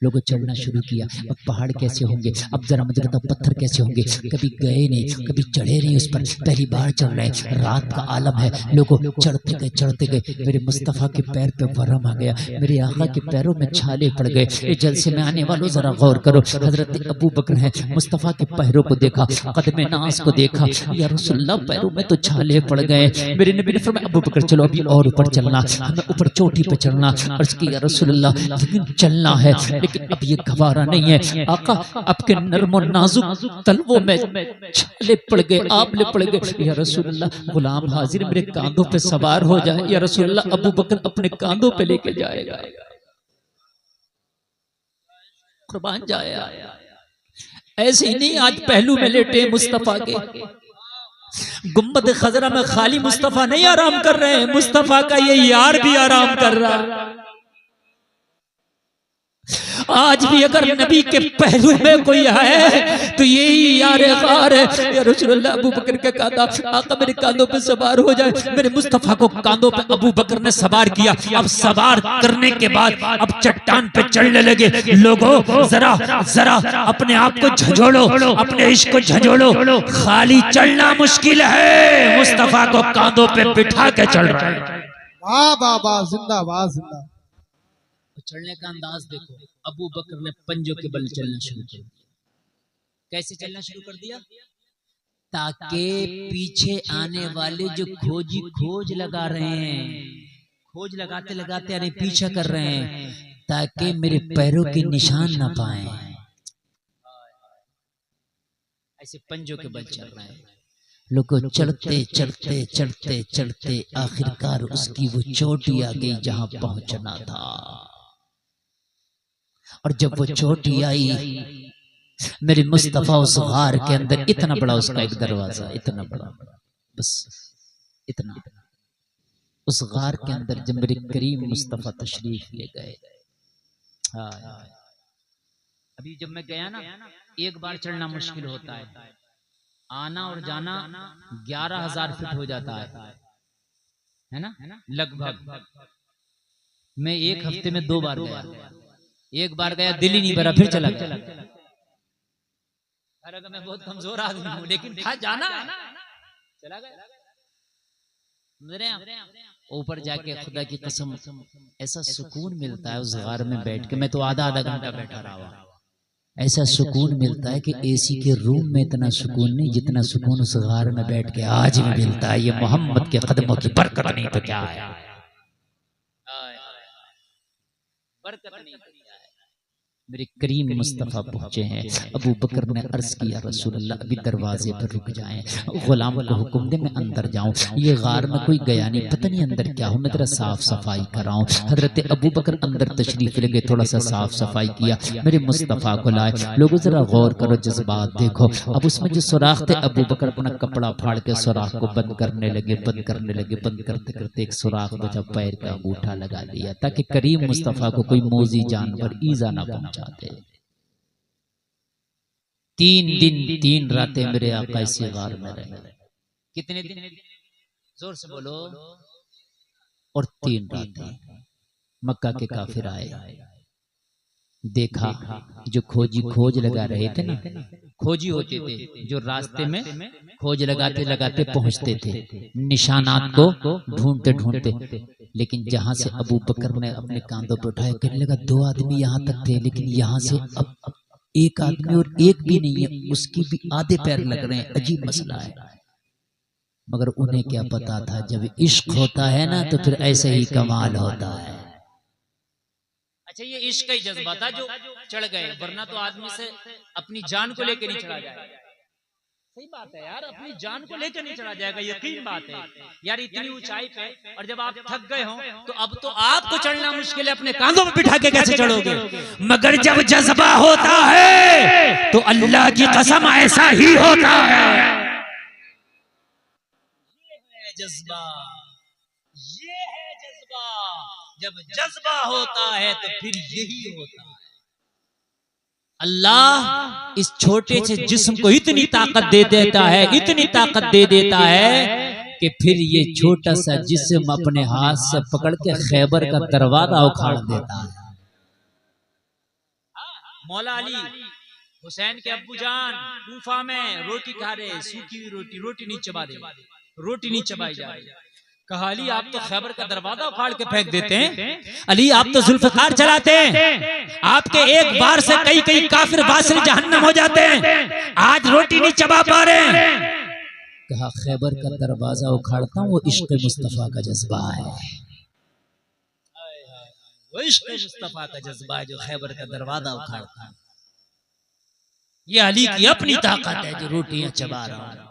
लोगों चढ़ना शुरू किया, अब पहाड़ कैसे होंगे, अब जरा मुझे बताओ पत्थर कैसे होंगे, कभी गए नहीं, कभी चढ़े नहीं उस पर, पहली बार चढ़ रहे हैं, रात का आलम है। लोगों चढ़ते गए, मेरे मुस्तफ़ा के पैर पे वरम आ गया, मेरे आका के पैरों में छाले पड़ गए। ये जलसे में आने वालों जरा गौर करो, हजरत अबू बकर है, मुस्तफ़ा के पैरों को देखा, कदम नाज को देखा, या रसूलल्लाह पैरों में तो छाले पड़ गए। मेरे नबी ने फरमाया अबू बकर चलो अभी और ऊपर चलना, हमें ऊपर चोटी पे चढ़ना। अर्ज़ की या रसूलल्लाह लेकिन चलना है, लेकिन अब ये गवारा नहीं है आका, आपके नर्म और नाजुक तलवों में छाले पड़ गए, आंवले पड़ गए। या रसूलल्लाह गुलाम हाजिर मेरे कांधों पे सवार हो जाए। या रसूलल्लाह अबू बकर अपने कांधों पे लेके जाएगा, कुर्बान जाया। ऐसे ही नहीं आज पहलू में लेटे मुस्तफा के, गुम्बद खजरा में खाली मुस्तफा नहीं आराम कर रहे हैं, मुस्तफा का ये यार भी आराम कर रहा है। आज भी अगर नबी के पहलू में कोई है तो यही यार ग़ार है। या रसूलुल्लाह अबू बकर का कांधा, आका मेरे कांधों पे सवार हो जाए। मेरे मुस्तफा को कांधों पे अबू बकर ने सवार किया। अब सवार करने के बाद अब चट्टान पे चढ़ने लगे। लोगों जरा जरा अपने आप को झंझोड़ो, अपने इश्क को झंझोड़ो, खाली चलना मुश्किल है, मुस्तफा को कांधों पे बिठा के चल रहा है। वाह वाह वाह, जिंदाबाद जिंदाबाद। चलने का अंदाज देखो, अबू बकर ने पंजों के बल चलना शुरू कर दिया। कैसे चलना शुरू कर दिया? ताकि पीछे आने वाले जो खोजी खोज लगा रहे हैं, खोज लगाते लगाते अरे पीछा कर रहे हैं, ताकि मेरे पैरों के निशान ना पाए। ऐसे पंजों के बल चल रहे हैं। लोगों चढ़ते चढ़ते चढ़ते चढ़ते आखिरकार उसकी वो चोटी आ गई जहां पहुंचना था। और जब वो चोटी आई, मेरे मुस्तफा उस गार के अंदर, इतना बड़ा उसका एक दरवाजा, इतना बड़ा, बस इतना, उस गार के अंदर जब मेरे करीम मुस्तफा तशरीफ ले गए। अभी जब मैं गया ना, एक बार चढ़ना मुश्किल होता है, आना और जाना 11,000 फीट हो जाता है ना लगभग। मैं एक हफ्ते में 2 बार गया, एक बार गया दिल ही नहीं भरा, फिर चला गया। अरे मैं बहुत कमजोर आदमी हूँ, लेकिन था जाना, चला गया। मेरे ऊपर जाके खुदा की कसम ऐसा सुकून मिलता है उस गार में बैठ के। मैं तो आधा घंटा बैठा रहा, ऐसा सुकून मिलता है कि एसी के रूम में इतना सुकून नहीं जितना सुकून उस गार में बैठ के आज भी मिलता है। ये मोहम्मद के कदमों की बरकत नहीं तो क्या है, बरकत नहीं। मेरे करीम मुस्तफ़ा पहुंचे हैं। अबू बकर ने अर्ज किया रसूलल्लाह अभी दरवाजे पर रुक जाएं, गुलाम को हुक्म दे मैं अंदर जाऊं। ये गार में कोई गया नहीं, पता नहीं अंदर क्या हो, मैं तेरा साफ सफाई कराऊं। हजरत अबू बकर अंदर तशरीफ ले गए, थोड़ा सा साफ सफाई किया, मेरे मुस्तफ़ा को लाए। लोगों जरा गौर करो, जज्बात देखो। अब उसमें जो सुराख थे, अबू बकर अपना कपड़ा फाड़ के सुराख को बंद करने लगे, बंद करने लगे। बंद करते करते एक सुराख बचा, पैर का अंगूठा लगा दिया ताकि करीम मुस्तफ़ा को कोई मोजी जानवर ईजा ना पहुंचाते। 3 दिन 3 रातें मेरे आका इसी गार में रहे। कितने दिन? जोर से बोलो। और 3 रातें मक्का के काफिर आए, देखा जो खोजी खोज लगा रहे थे ना, खोजी होते थे जो रास्ते में खोज लगाते लगाते पहुंचते थे निशानात को ढूंढते ढूंढते। लेकिन जहां से अबू बकर ने अपने कांधों पर उठाया, कहने लगा 2 आदमी यहाँ तक थे, लेकिन यहाँ से अब 1 आदमी और 1 भी नहीं है, उसकी भी आधे पैर लग रहे हैं। अजीब मसला है। मगर उन्हें क्या पता था जब इश्क होता है ना तो फिर ऐसे ही कमाल होता है। अच्छा, ये इश्क का ही जज्बा था जो चढ़ गए, वरना तो आदमी से अपनी जान को लेकर नहीं चढ़ा जाएगा। सही बात है यार, अपनी जान को लेकर नहीं चढ़ा जाएगा, यकीन बात है यार। इतनी ऊंचाई पे और जब आप थक गए हो तो अब तो आपको चढ़ना मुश्किल है, अपने कांधों पे बिठा के कैसे चढ़ोगे। मगर जब जज्बा होता है तो अल्लाह की कसम ऐसा ही होता है। जज्बा, ये है जज्बा। जब जज्बा होता है तो फिर यही होता है। अल्लाह इस छोटे से जिस्म को इतनी ताकत दे देता है, इतनी ताकत दे देता है कि फिर ये छोटा सा जिस्म अपने हाथ से पकड़ के खैबर का दरवाजा उखाड़ देता है। मौला अली हुसैन के अब्बू जान कूफा में रोटी खा रहे, सूखी हुई रोटी, रोटी नहीं चबा रहे, रोटी नहीं चबाई जा रही। कहा अली आप तो खैबर का दरवाजा उखाड़ के फेंक देते हैं, अली आप तो जुल्फकार चलाते हैं, आपके एक बार से कई कई काफिर वासिल जहन्नम हो जाते हैं, आज रोटी नहीं चबा पा रहे हैं। कहा खैबर का दरवाजा उखाड़ता हूँ, वो इश्क मुस्तफा का जज्बा है, वो इश्क मुस्तफा का जज्बा है जो खैबर का दरवाजा उखाड़ता है। ये अली की अपनी ताकत है जो रोटियां चबा रहा है।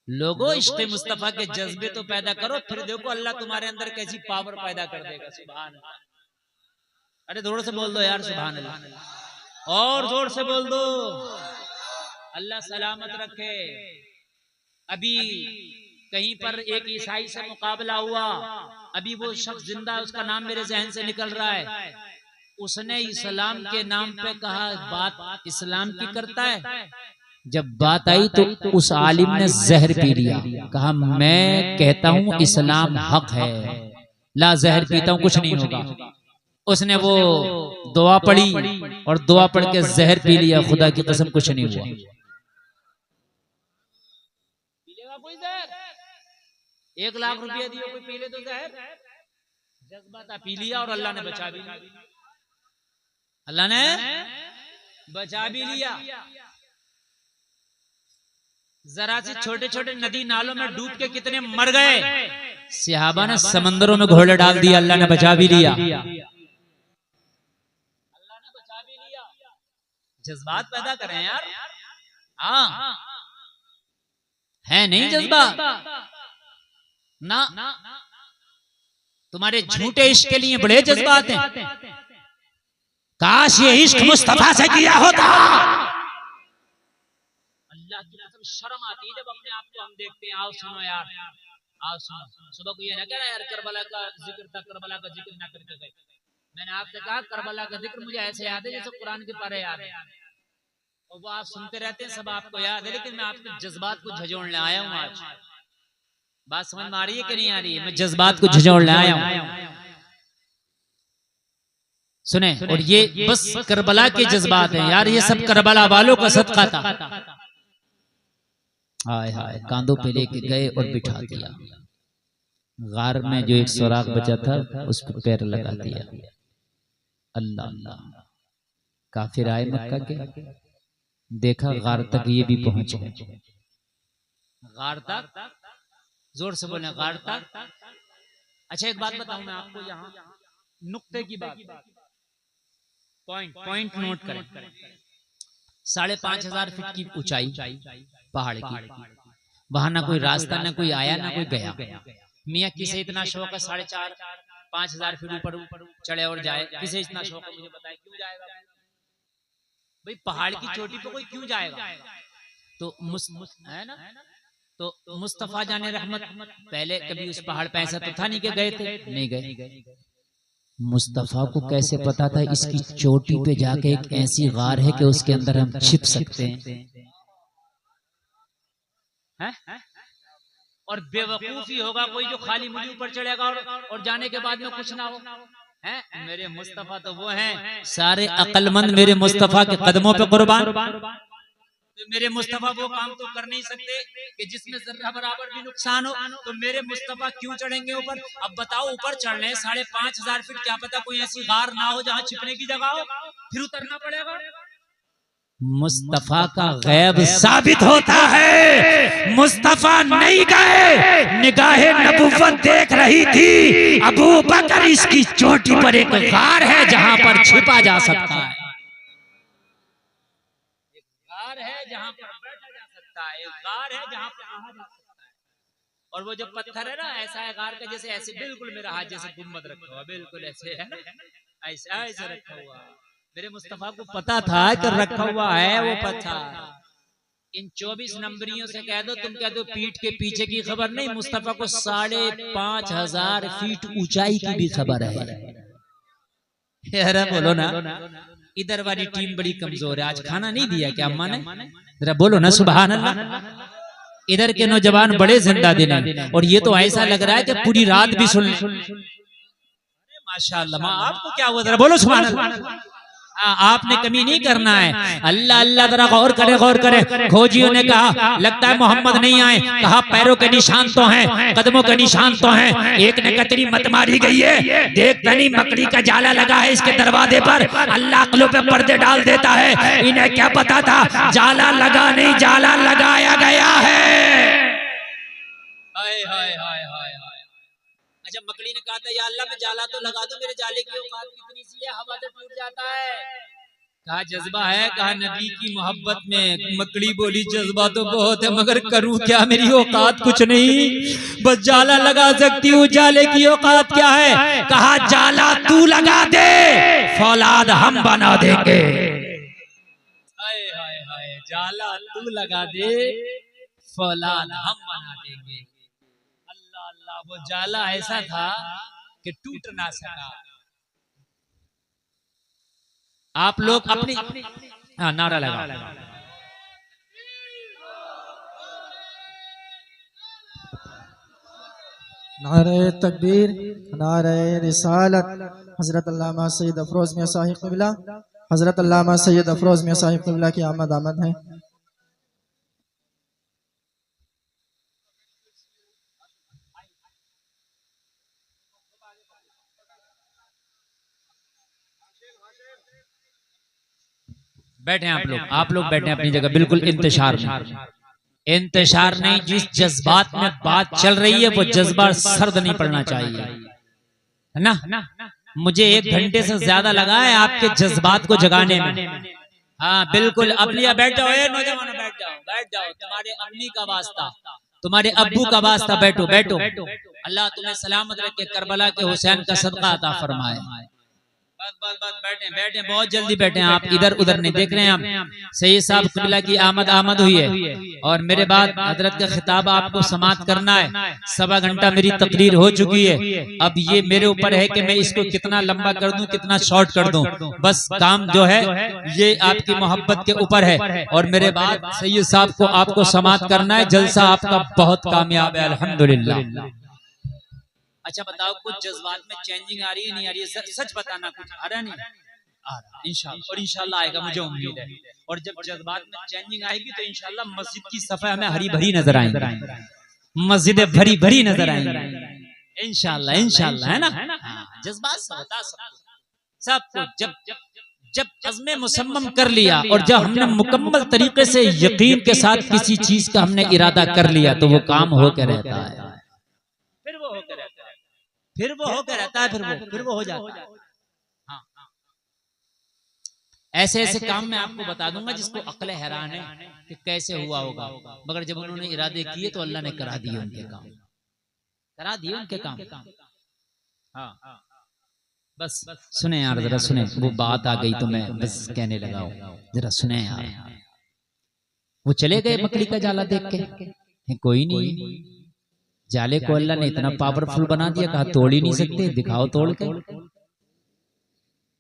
लोगों इश्क मुस्तफा के जज्बे तो पैदा करो, फिर देखो अल्लाह तुम्हारे अंदर कैसी पावर पैदा कर देगा। सुभान अल्लाह। अरे जोर से बोल दो यार सुभान अल्लाह, और जोर से बोल दो। अल्लाह सलामत रखे। अभी कहीं पर एक ईसाई से मुकाबला हुआ, अभी वो शख्स जिंदा है, उसका नाम मेरे जहन से निकल रहा है। उसने इस्लाम के नाम पे कहा बात इस्लाम की करता है। जब बात आई तो उस आलिम ने जहर पी लिया, कहा मैं कहता हूँ इस्लाम हक है, ला जहर पीता हूँ कुछ नहीं होगा। उसने वो दुआ पढ़ी और दुआ पढ़ के जहर पी लिया, खुदा की कसम कुछ नहीं हुआ। पीलेगा कोई जहर? 1 लाख रुपया दियो कोई पी ले तो जहर? जज्बा था, पी लिया और अल्लाह ने बचा भी लिया, अल्लाह ने बचा भी लिया। जरा से छोटे छोटे नदी नालों में डूब के कितने मर गए। सहाबा ने समंदरों में घोड़े डाल दिया, अल्लाह ने बचा भी लिया, अल्लाह ने बचा भी लिया। जज्बात पैदा करें यार। हाँ है नहीं जज्बा ना, तुम्हारे झूठे इश्क के लिए बड़े जज्बात हैं। काश ये इश्क मुस्तफा से किया होता। अल्लाह की कसम शर्म आती है जब अपने आप को हम देखते हैं। आओ सुनो यार, आओ सुनो। सुबह को ये ना कहना यार करबला का जिक्र था, करबला का जिक्र ना करके गए। मैंने आपसे कहा करबला का जिक्र मुझे ऐसे याद है जैसे कुरान के पारे याद है, और वो आप सुनते रहते हैं, सब आपको याद है, लेकिन मैं आपके जज्बात को झंझोड़ने आया हूँ आज। बात समझ में आ रही है कि नहीं आ रही है? मैं जज्बात को झंझोड़ने आया हूँ। सुने, और ये बस करबला के जज्बात हैं यार, ये सब करबला वालों का सदका था। हाय हाय, कांधों पे लेके गए और बिठा दिया। गार में जो एक सुराख बचा था उस पर पैर लगा दिया। अल्लाह अल्लाह, काफिर आए मक्का के, देखा गार तक ये भी पहुंच गए। गार तक, जोर से बोले गार तक। अच्छा एक बात बताऊं मैं आपको, यहाँ नुक्ते की बात, पॉइंट नोट करें। 5,500 फीट की ऊंचाई पहाड़ की, वहां ना कोई रास्ता, ना कोई आया, ना कोई गया। मियाँ किसे इतना शौक है 4,500-5,000 फीट ऊपर चढ़े और जाए? किसे इतना शौक है मुझे बताए, क्यों जाएगा भाई? पहाड़ की चोटी पे कोई क्यों जाएगा? तो है ना, तो मुस्तफा जाने रहमत पहले कभी उस पहाड़ पे ऐसा तो था नहीं कि गए थे, नहीं गए। मुस्तफा को कैसे पता था इसकी चोटी पे जाके एक ऐसी गार है कि उसके अंदर हम छिप सकते हैं? और बेवकूफी होगा कोई जो खाली मुड़ी ऊपर चढ़ेगा और जाने के बाद में कुछ ना हो। हैं मेरे मुस्तफा तो वो हैं, सारे अक्लमंद मेरे मुस्तफा के कदमों पे कुर्बान। तो मेरे मुस्तफा वो काम तो कर नहीं सकते कि जिसमें जर्रा बराबर भी नुकसान हो, तो मेरे मुस्तफा क्यों चढ़ेंगे ऊपर? अब बताओ, ऊपर चढ़ने 5,500 फीट, क्या पता कोई ऐसी गार ना हो जहाँ छिपने की जगह हो, फिर उतरना पड़ेगा। मुस्तफा का गैब साबित होता है। मुस्तफा नहीं गए, निगाहे नबुव्वत देख रही थी। अबू बकर इसकी चोटी पर एक गार है जहां पर छिपा जा सकता है, एक गार है जहां पर बैठा जा सकता है, एक गार है जहां पर रहा जा सकता है। और वो जो पत्थर है ना, ऐसा है गार का जैसे ऐसे बिल्कुल मेरा हाथ जैसे गुम्बद रखा हुआ, बिल्कुल ऐसे है, ऐसा ऐसे रखा हुआ। मेरे मुस्तफा को पता था कि रखा हुआ है वो पत्थर। इन 24 नंबरियों से कह दो, तुम कह दो पीठ के पीछे की खबर नहीं, मुस्तफा को 5,500 फीट ऊंचाई की भी खबर है। अरे बोलो ना, इधर वाली टीम बड़ी कमजोर है। आज खाना नहीं दिया क्या अम्मा ने? जरा बोलो ना सुभान अल्लाह। इधर के नौजवान बड़े जिंदा दिल हैं, और ये तो ऐसा लग रहा है कि पूरी रात भी सुन। माशाअल्लाह, माँ आपको क्या हुआ? जरा बोलो सुभान अल्लाह। आपने कमी नहीं करना है। अल्लाह अल्लाह, जरा गौर करे गौर करे। खोजियों ने कहा लगता है मोहम्मद नहीं आए। कहा पैरों के निशान तो हैं, कदमों के निशान तो हैं। एक ने कतरी मत मारी गई है, देखता नहीं मकड़ी का जाला लगा है इसके दरवाजे पर। अल्लाह अक्लों पे पर्दे डाल देता है। इन्हें क्या पता था जाला लगा नहीं, जाला लगाया गया है। हाय हाय हाय हाय। अच्छा, मकड़ी ने कहा था या अल्लाह मैं जाला तो लगा दूं, मेरे जाले की औकात कितनी सी है, हवा से टूट जाता है। कहा जज्बा है, कहा नबी की मोहब्बत में। मकड़ी बोली जज्बा तो बहुत है, मगर करूं क्या, मेरी औकात कुछ नहीं, बस जाला लगा सकती हूँ। जाले की औकात क्या है? कहा जाला तू लगा दे, फौलाद हम बना देंगे। हाय हाय हाय, जाला तू लगा दे, फौलाद हम बना देंगे। वो जाला ऐसा था कि टूट ना सका। आप लोग अपनी नारा लगा। नारे तकबीर, नारे रिसालत। हजरत अल्लामा सैयद अफरोज मियां साहिब क़िबला, हजरत अल्लामा सैयद अफरोज मियां साहिब क़िबला की आमद है। बैठे आप लोग बैठे अपनी जगह, बिल्कुल इंतशार नहीं, इंतशार नहीं। जिस जज्बात में बात चल रही है वो जज्बा सर्द नहीं पड़ना चाहिए, है ना? मुझे 1 घंटे से ज्यादा लगा है आपके जज्बात को जगाने में। हाँ बिल्कुल, अपनी बैठ जाओ नौजवानों, बैठ जाओ बैठ जाओ। तुम्हारे अम्मी का वास्ता, तुम्हारे अब्बू का वास्ता, बैठो बैठो। अल्लाह तुम्हें सलामत रखे, करबला के हुसैन का सदका अता फरमाए। बस बैठे बैठे, बहुत जल्दी बैठे। आप इधर उधर नहीं देख रहे हैं। आप सैयद साहब क़िबला की आमद हुई है, और मेरे बाद हजरत का खिताब आपको समाप्त करना है। 1.25 घंटा मेरी तकरीर हो चुकी है। अब ये मेरे ऊपर है कि मैं इसको कितना लंबा कर दूं, कितना शॉर्ट कर दूं। बस काम जो है ये आपकी मोहब्बत के ऊपर है, और मेरे बाद सैयद साहब को आपको समाप्त करना है। जलसा आपका बहुत कामयाब है अल्हम्दुलिल्लाह। अच्छा बताओ, कुछ जज्बात में चेंजिंग आ रही है नहीं आ रही है? सच बताना, कुछ आ रहा नहीं आ रहा? इंशाल्लाह, और इंशाल्लाह आएगा, मुझे उम्मीद है। और जब जज्बात में चेंजिंग आएगी तो इंशाल्लाह मस्जिद की सफाई हमें हरी भरी नजर आएंगी, मस्जिदें भरी भरी नजर आएंगी इंशाल्लाह इंशाल्लाह, है ना? जज्बात से बता सब कुछ। जब अज़्म मुसम्मम कर लिया, और जब हमने मुकम्मल तरीके से यकीन के साथ किसी चीज का हमने इरादा कर लिया, तो वो काम होकर रहता है, फिर वो होकर रहता है, फिर वो होकर रहता है, फिर वो हो जाता है। हाँ, ऐसे ऐसे काम मैं आपको बता दूंगा जिसको अक्ल हैरान है कि कैसे हुआ होगा, मगर जब उन्होंने इरादे किए तो अल्लाह ने करा दिए उनके काम, करा दिए उनके काम। हाँ बस सुने यार, जरा सुने, वो बात आ गई तो मैं बस कहने लगा हूं, जरा सुने यार। वो चले गए मकड़ी का जाला देख के, कोई नहीं, जाले को अल्लाह ने इतना पावरफुल बना दिया, कहा तोड़ ही नहीं सकते, दिखाओ तोड़ के।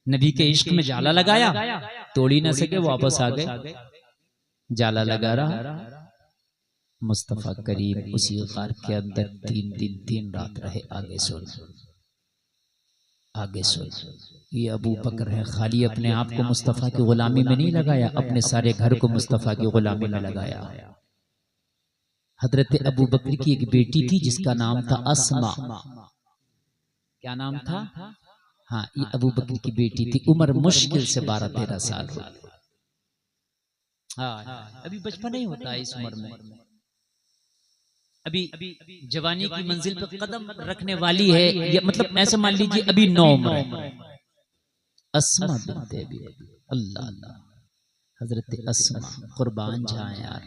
नबी के इश्क में जाला लगाया, तोड़ ही ना सके, वापस आ गए, जाला लगा रहा। मुस्तफा करीम उसी गार के अंदर 3 दिन 3 रात रहे। आगे सुन, आगे सुन। ये अबू बकर है, खाली अपने आप को मुस्तफा की गुलामी में नहीं लगाया, अपने सारे घर को मुस्तफा की गुलामी में लगाया। हजरत अबू बकर की एक बेटी थी जिसका नाम था अस्मा। क्या नाम था? हाँ, ये अबू बकर की बेटी थी। उम्र मुश्किल से 12-13 साल हो। हाँ, अभी बचपन ही होता है इस उम्र में, अभी जवानी की मंजिल पर कदम रखने वाली है, या मतलब ऐसे मान लीजिए अभी 9 उम्र है। अस्मा बिनते अबी, अल्लाह अल्लाह, हजरत अस्मा कुर्बान जाए यार,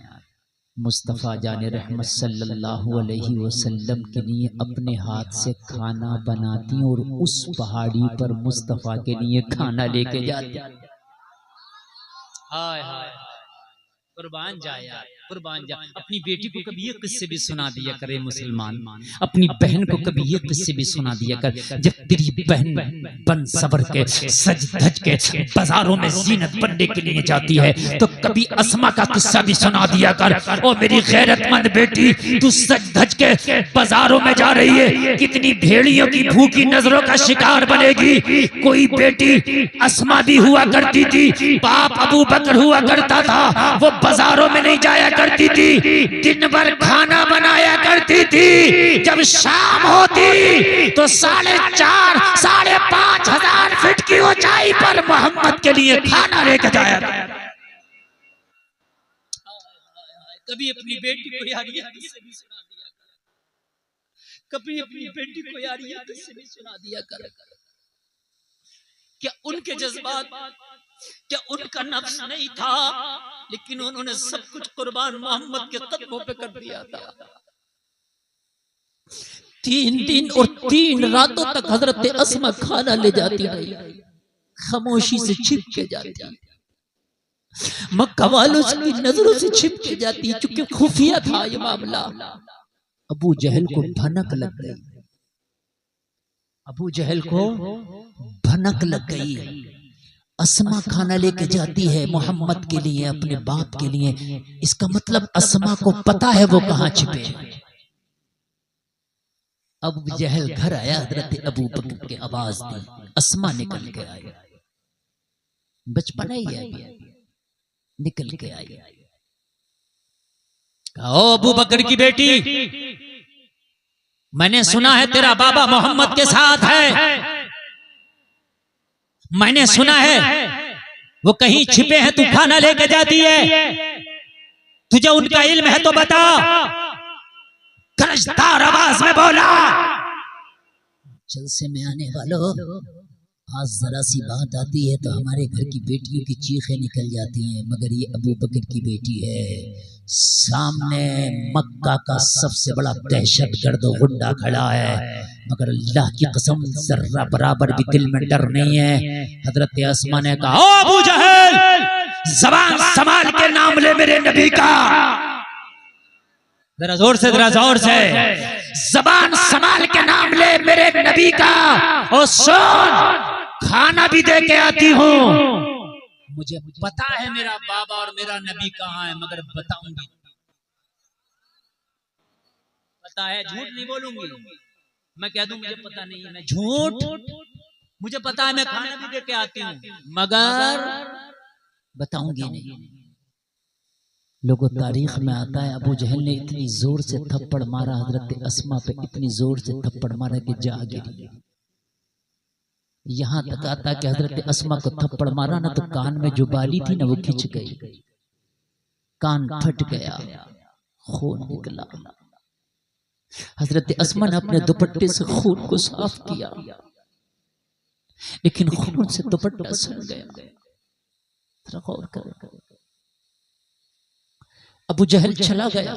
मुस्तफ़ा जाने रहमत सल्लल्लाहु अलैहि वसल्लम के लिए अपने हाथ से खाना बनाती और उस पहाड़ी पर मुस्तफ़ा के लिए खाना लेके जाती। हाय हाय, कुर्बान जा यार, कुर्बान जा। अपनी बेटी को कभी ये किस्से भी सुना दिया करे मुसलमान, अपनी बहन को कभी ये किस्से भी सुना दिया कर, जब तेरी बहन बन सबर के सज धज के बाजारों में जीनत बनने के लिए जाती है तो कभी अस्मा का किस्सा भी सुना दिया कर। ओ मेरी गैरतमंद बेटी, तू सज धज के बाजारों में जा रही है, कितनी भेड़ियों की भूखी नजरों का शिकार बनेगी। कोई बेटी अस्मा भी हुआ करती थी, बाप अबू बकर हुआ करता था, वो बाजारों में नहीं जाया करती थी, दिन भर खाना बनाया करती थी। जब शाम होती तो 4,500 5,500 हजार फीट की ऊंचाई पर मोहम्मद के लिए खाना लेकर जाया करती। कभी अपनी बेटी को यार ये किस्से भी सुना दिया कर, कभी अपनी बेटी को यार ये किस्से भी सुना दिया कर। क्या उनके जज्बात, क्या उनका नफ्स नहीं था, लेकिन उन्होंने सब कुछ कुर्बान मोहम्मद के कदमों पे कर दिया था। 3 दिन और 3 रातों तक हजरत अस्मा खाना ले जाती रही, खामोशी से छिप के जाती, मक्का वालों की नजरों से छिप के जाती, चूंकि खुफिया था ये मामला। अबू जहल को भनक लग गई, अबू जहल को भनक लग गई। अस्मा खाना लेके जाती है मोहम्मद के लिए, अपने बाप के लिए, इसका मतलब अस्मा को पता है वो कहां छिपे हैं। अबू जहल घर आया, हजरत अबू बकर के आवाज दी, अस्मा निकल के आई, बचपन ही है, निकल के आई। ओ अबू बकर की बेटी, मैंने सुना है तेरा बाबा मोहम्मद के साथ है, मैंने सुना है वो कहीं छिपे हैं, तू खाना लेके जाती है, तुझे उनका इल्म है तो बता। गरजदार आवाज में बोला, जलसे में आने वालों, आज जरा सी बात आती है तो हमारे घर की बेटियों की चीखें निकल जाती हैं, मगर ये अबू बकर की बेटी है, सामने मक्का का सबसे बड़ा दहशतगर्द गुंडा खड़ा है, मगर अल्लाह की कसम जर्रा बराबर भी दिल में डर नहीं है। हजरत अस्मा ने कहा, ओ अबू जहल, ज़बान संभाल के नाम ले मेरे नबी का, जरा जोर से, जरा जोर से, ज़बान संभाल के नाम ले मेरे नबी का, और सुन, खाना भी दे के आती हूँ। मुझे पता है मेरा बाबा और मेरा नबी कहाँ है, मगर बताऊंगी, पता है, झूठ नहीं बोलूंगी। मैं कह दूं मुझे पता नहीं है, मैं झूठ, मुझे पता है मैं खाना भी दे के आती हूँ, मगर बताऊंगी नहीं। लोगों तारीख में आता है अबू जहल ने इतनी जोर से थप्पड़ मारा हजरत अस्मा पे, इतनी जोर से थप्पड़ मारा कि जा गिरी। यहां तक आता कि हजरत अस्मा को थप्पड़ मारा ना तो कान में जो बाली थी ना वो खिंच गई, कान फट गया, खून निकला। हजरत अस्मा ने अपने दुपट्टे से खून को साफ किया, लेकिन खून से दुपट्टा सड़ गया। गौर करो, अबू जहल चला गया।